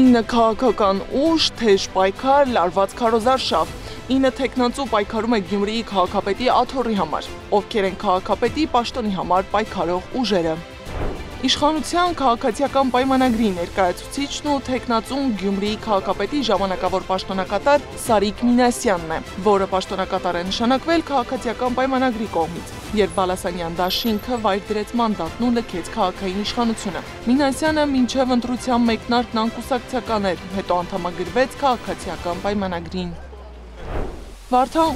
9 քաղաքական ուժ, թեժ պայքար, լարված քարոզարշավ։ 9 թեկնածու պայքարում է Գյումրիի քաղաքապետի աթոռի համար, ովքեր են քաղաքապետի պաշտոնի համար պայքարող ուժերը։ Իշխանության քաղաքացիական պայմանագրի ներկայացուցիչն ու թեկնածուն Գյումրիի քաղաքապետի ժամանակավոր պաշտոնակատար Սարիկ Մինասյանն է, որը պաշտոնակատար է նշանակվել քաղաքացիական պայմանագրի կողմից, երբ Բալասանյան դաշինքը վայր դրեց մանդատն ու լքեց քաղաքային իշխանությունը։ Մինասյանը մինչև ընտրության մեկնարկն անկուսակցական էր, հետո անդամագրվեց քաղաքացիական պայմանագրին։ Վարդան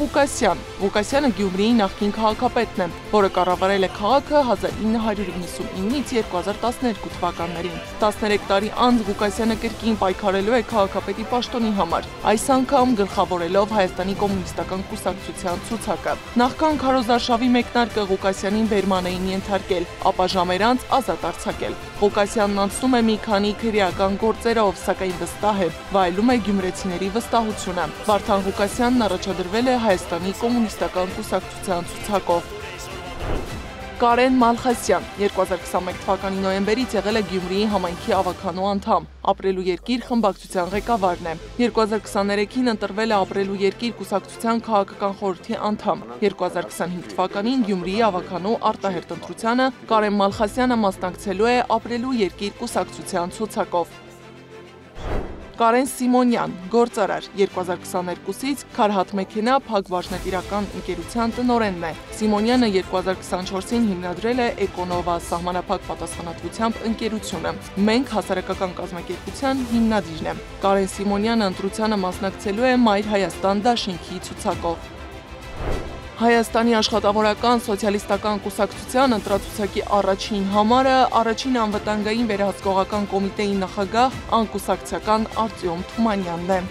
Ղուկասյանը Գյումրիի նախկին քաղաքապետն է, որը կառավարել է քաղաքը 1999-ից 2012 թվականներին։ 13 տարի անց Ղուկասյանը կրկին պայքարելու է քաղաքապետի պաշտոնի համար, այս անգամ գլխավորելով Հայաստանի կոմունիստական կուսակցության ցուցակը։ Նախքան քարոզարշավի մեկնարկը Ղուկասյանին բերման էին ենթարկել, ապա ժամեր անց ազատ արձակել։ Ղուկասյանն անցնում է մի քանի քրեական գործերով, սակայն վստահ է, վայելում է գյումրեցիների վստահությունը։ Վարդան Ղուկասյանն առաջադրվել է Հայաստանի կոմունիստական կուսակցության ցուցակով։ Կարեն Մալխասյան 2021 թվականի նոյեմբերից եղել է Գյումրիի համայնքի ավականու անդամ, Ապրելու երկիր խմբակցության ղեկավարն է։ 2023-ին ընտրվել է Ապրելու երկիր կուսակցության քաղաքական խորհրդի անդամ։ 2025 թվականին Գյումրիի ավականու արտահերթ ընտրությանը Կարեն Մալխասյանը մասնակցելու է Ապրելու երկիր կուսակցության ցուցակով։ Կարեն Սիմոնյան, գործարար, 2022-ից Քարհատ մեքենա փակվարժնետիրական ընկերության տնօրենն է։ Սիմոնյանը 2024-ին հիմնադրել է Էկոնովա սահմանափակ պատասխանատվությամբ ընկերությունը։ Մենք հասարակական կազմակերպության հիմնադիրն է։ Կարեն Սիմոնյանը ընտրությանը մասնակցելու է Մայր Հայաստան դաշինքի ցուցակով։ Հայաստանի աշխատավորական սոցիալիստական կուսակցության ընտրացուցակի առաջին համարը առաջին անվտանգային վերահսկողական կոմիտեի նախագահ անկուսակցական Արտյոմ Թումանյանն է։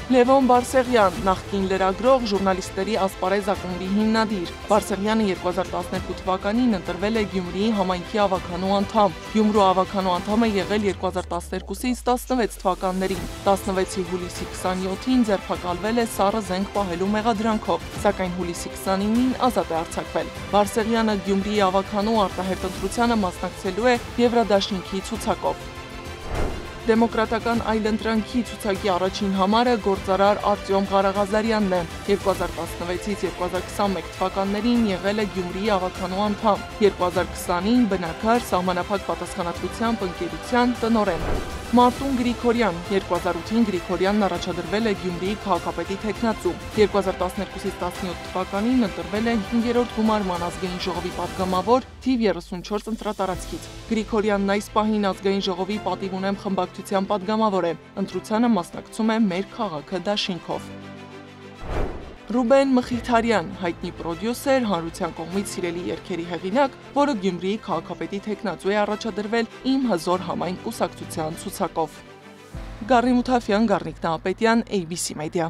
Լևոն Բարսեղյան, նախկին լրագրող, ժուրնալիստների ասպարեզ ակումբի հիմնադիր։ Բարսեղյանը 2012 թվականին ընտրվել է Գյումրիի համայնքի ավականու անդամ։ Գյումրու ավականու անդամ է եղել 2012-ից 16 թվականներին։ 16-ի հուլիսի 27-ին ձերբակալվել է սառը զենք պահելու մեղադրանքով, սակայն հուլիսի 29-ին ազատ է արձակվել։ Բարսեղյանը Գյումրիի ավականու արտահերթ ընտրությանը մասնակցելու է Եվրադաշինքի ցուցակով։ Դեմոկրատական այլընտրանքի ցուցակի առաջին համարը գործարար Արտյոմ Ղարաղազարյանն է։ 2016-ից 2021 թվականներին եղել է Գյումրիի ավականու անդամ, 2020-ին բնակար սահմանափակ պատասխանատվությամբ ընկերության տնօրեն։ Մարտուն Գրիգորյան, 2008-ին Գրիգորյանն առաջադրվել է Գյումրիի քաղաքապետի թեկնածու։ 2012-ից 17 թվականին ընտրվել է 5-րդ գումարման ազգային ժողովի պատգամավոր թիվ 34 ընտրատարածքից։ Գրիգորյանն այս պահին ազգային ժողովի պատիվ ունեմ խմբակցության պատգամավոր է։ Ընտրությանը մասնակցում է Մեր քաղաքը դաշինքով։ Ռուբեն Մխիթարյան, հայտնի պրոդյուսեր, հանրության կողմից սիրելի երգերի հեղինակ, որը Գյումրիի քաղաքապետի թեկնածու է առաջադրվել Իմ հզոր համայն կուսակցության ցուցակով։ Գառի Մութաֆյան, Գառնիկ Նահապետյան, ABC Media։